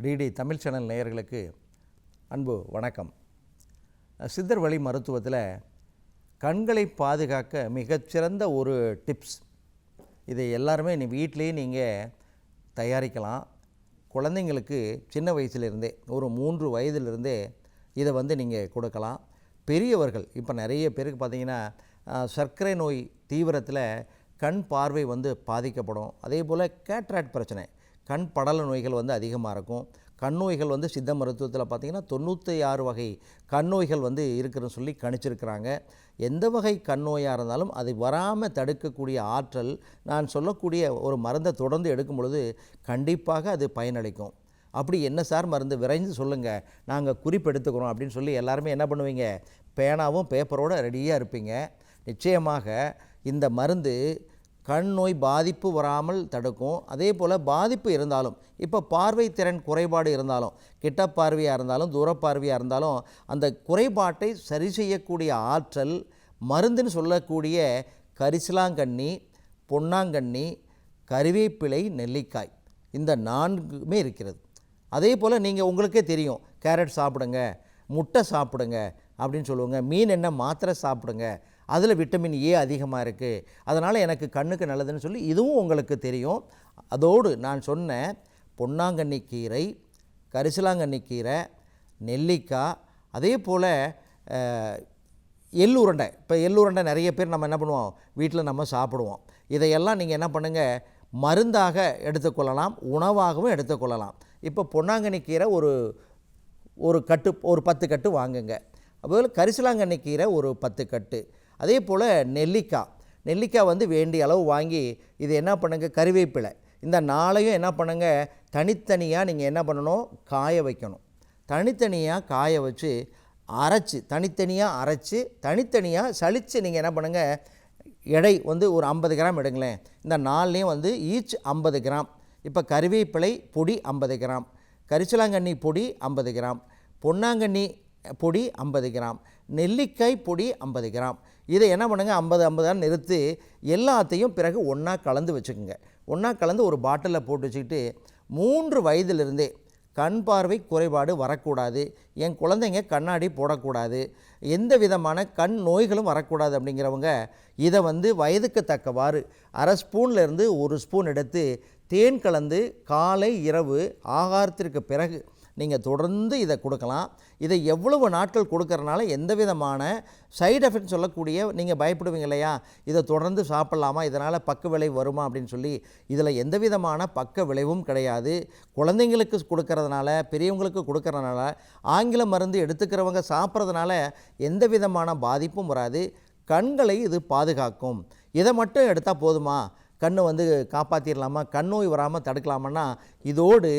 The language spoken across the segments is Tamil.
டிடி தமிழ் சேனல் நேயர்களுக்கு அன்பு வணக்கம். சித்தர் வழி மருத்துவத்தில் கண்களை பாதுகாக்க மிகச்சிறந்த ஒரு டிப்ஸ். இதை எல்லாருமே வீட்டிலேயே நீங்கள் தயாரிக்கலாம். குழந்தைங்களுக்கு சின்ன வயசுலேருந்தே ஒரு 3 வயதிலிருந்தே இதை நீங்கள் கொடுக்கலாம். பெரியவர்கள் இப்போ நிறைய பேருக்கு பார்த்திங்கன்னா சர்க்கரை நோய் தீவிரத்தில் கண் பார்வை பாதிக்கப்படும். அதே போல் கேட்ராக்ட் பிரச்சனை, கண் படல நோய்கள் அதிகமாக இருக்கும். கண் நோய்கள் சித்த மருத்துவத்தில் பார்த்திங்கன்னா 96 வகை கண் நோய்கள் இருக்குதுன்னு சொல்லி கணிச்சிருக்கிறாங்க. எந்த வகை கண் நோயாக இருந்தாலும் அதை வராமல் தடுக்கக்கூடிய ஆற்றல் நான் சொல்லக்கூடிய ஒரு மருந்தை தொடர்ந்து எடுக்கும் பொழுது கண்டிப்பாக அது பயனளிக்கும். அப்படி என்ன சார் மருந்து விரைந்து சொல்லுங்கள், நாங்கள் குறிப்பெடுத்துக்கிறோம் அப்படின்னு சொல்லி எல்லாருமே என்ன பண்ணுவீங்க, பேனாவும் பேப்பரோடு ரெடியாக இருப்பீங்க. நிச்சயமாக இந்த மருந்து கண் நோய் பாதிப்பு வராமல் தடுக்கும். அதே போல் பாதிப்பு இருந்தாலும், இப்போ பார்வை திறன் குறைபாடு இருந்தாலும், கிட்ட பார்வையாக இருந்தாலும் தூரப்பார்வையாக இருந்தாலும் அந்த குறைபாட்டை சரி செய்யக்கூடிய ஆற்றல் மருந்துன்னு சொல்லக்கூடிய கரிசலாங்கண்ணி, பொன்னாங்கண்ணி, கறிவேப்பிலை, நெல்லிக்காய் இந்த 4மே இருக்கிறது. அதே போல் நீங்கள் உங்களுக்கே தெரியும், கேரட் சாப்பிடுங்க, முட்டை சாப்பிடுங்க அப்படின்னு சொல்லுவாங்க. மீன் எண்ணெய் மாத்திரை சாப்பிடுங்க, அதில் விட்டமின் ஏ அதிகமாக இருக்குது, அதனால் எனக்கு கண்ணுக்கு நல்லதுன்னு சொல்லி இதுவும் உங்களுக்கு தெரியும். அதோடு நான் சொன்ன பொன்னாங்கண்ணி கீரை, கரிசலாங்கண்ணி கீரை, நெல்லிக்காய், அதே போல் எள்ளுருண்டை. இப்போ எள்ளுருண்டை நிறைய பேர் நம்ம என்ன பண்ணுவோம், வீட்டில் நம்ம சாப்பிடுவோம். இதையெல்லாம் நீங்கள் என்ன பண்ணுங்கள், மருந்தாக எடுத்துக்கொள்ளலாம், உணவாகவும் எடுத்துக்கொள்ளலாம். இப்போ பொன்னாங்கண்ணி கீரை ஒரு 10 கட்டு வாங்குங்க. அதுபோல் கரிசலாங்கண்ணி கீரை ஒரு 10 கட்டு. அதே போல் நெல்லிக்காய் வேண்டிய அளவு வாங்கி இது என்ன பண்ணுங்கள், கறிவேப்பிலை, இந்த 4ஐயும் என்ன பண்ணுங்கள், தனித்தனியாக நீங்கள் என்ன பண்ணணும், காய வைக்கணும். தனித்தனியாக காய வச்சு அரைச்சி, தனித்தனியாக சலித்து நீங்கள் என்ன பண்ணுங்கள், எடை ஒரு 50 கிராம் எடுங்களேன். இந்த 4லேயும் ஈச் 50 கிராம். இப்போ கறிவேப்பிலை பொடி 50 கிராம், கரிசலாங்கண்ணி பொடி 50 கிராம், பொன்னாங்கண்ணி பொடி 50 கிராம், நெல்லிக்காய் பொடி 50 கிராம். இதை என்ன பண்ணுங்கள், 50 நிறுத்தி எல்லாத்தையும் பிறகு ஒன்றா கலந்து வச்சுக்கோங்க. ஒன்றா கலந்து ஒரு பாட்டிலில் போட்டு வச்சுக்கிட்டு 3 வயதிலிருந்தே கண் பார்வை குறைபாடு வரக்கூடாது, என் குழந்தைங்க கண்ணாடி போடக்கூடாது, எந்த விதமான கண் நோய்களும் வரக்கூடாது அப்படிங்கிறவங்க இதை வயதுக்கு தக்கவாறு 1/2 ஸ்பூன்லேருந்து 1 ஸ்பூன் எடுத்து தேன் கலந்து காலை இரவு ஆகாரத்திற்கு பிறகு நீங்கள் தொடர்ந்து இதை கொடுக்கலாம். இதை எவ்வளவு நாட்கள் கொடுக்கறனால எந்த விதமான சைடு எஃபெக்ட் சொல்லக்கூடிய, நீங்கள் பயப்படுவீங்க இல்லையா, இதை தொடர்ந்து சாப்பிட்லாமா, இதனால் பக்க விளைவு வருமா அப்படின்னு சொல்லி, இதில் எந்த விதமான பக்க விளைவும் கிடையாது. குழந்தைங்களுக்கு கொடுக்கறதுனால, பெரியவங்களுக்கு கொடுக்கறதுனால, ஆங்கில மருந்து எடுத்துக்கிறவங்க சாப்பிட்றதுனால எந்த விதமான பாதிப்பும் வராது. கண்களை இது பாதுகாக்கும். இதை மட்டும் எடுத்தால் போதுமா, கண் காப்பாற்றிடலாமா, கண் நோய் வராமல் தடுக்கலாமான்னா இதோடு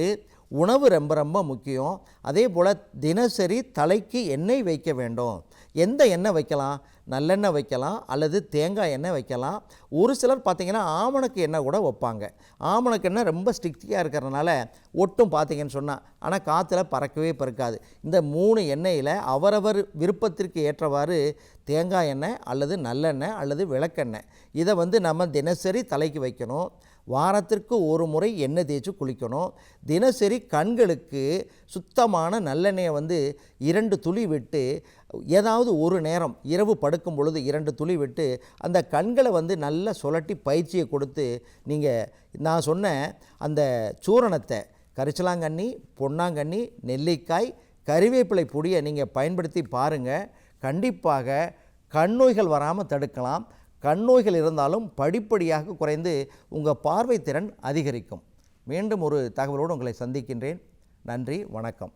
உணவு ரொம்ப ரொம்ப முக்கியம். அதே போல் தினசரி தலைக்கு எண்ணெய் வைக்க வேண்டும். எந்த எண்ணெய் வைக்கலாம், நல்லெண்ணெய் வைக்கலாம் அல்லது தேங்காய் எண்ணெய் வைக்கலாம். ஒரு சிலர் பார்த்திங்கன்னா ஆமணக்கு எண்ணெய் கூட வைப்பாங்க. ஆமணக்கு எண்ணெய் ரொம்ப ஸ்டிக்கியாக இருக்கிறதுனால ஒட்டும் பார்த்திங்கன்னு சொன்னால், ஆனால் காற்றுல பறக்கவே பறக்காது. இந்த 3 எண்ணெயில் அவரவர் விருப்பத்திற்கு ஏற்றவாறு தேங்காய் எண்ணெய் அல்லது நல்லெண்ணெய் அல்லது விளக்கெண்ணெய் இதை நம்ம தினசரி தலைக்கு வைக்கணும். வாரத்திற்கு ஒரு முறை எண்ணெய் தேய்ச்சி குளிக்கணும். தினசரி கண்களுக்கு சுத்தமான நல்லெண்ணெயை 2 துளி விட்டு, ஏதாவது ஒரு நேரம் இரவு படுக்கும் பொழுது 2 துளி விட்டு அந்த கண்களை நல்லா சுழட்டி பயிற்சியை கொடுத்து நீங்கள் நான் சொன்ன அந்த சூரணத்தை கரிசலாங்கண்ணி, பொன்னாங்கண்ணி, நெல்லிக்காய், கறிவேப்பிலை பொடியை நீங்கள் பயன்படுத்தி பாருங்கள். கண்டிப்பாக கண் நோய்கள் வராமல் தடுக்கலாம். கண் நோய்கள் இருந்தாலும் படிப்படியாக குறைந்து உங்கள் பார்வை திறன் அதிகரிக்கும். மீண்டும் ஒரு தகவலோடு உங்களை சந்திக்கின்றேன். நன்றி, வணக்கம்.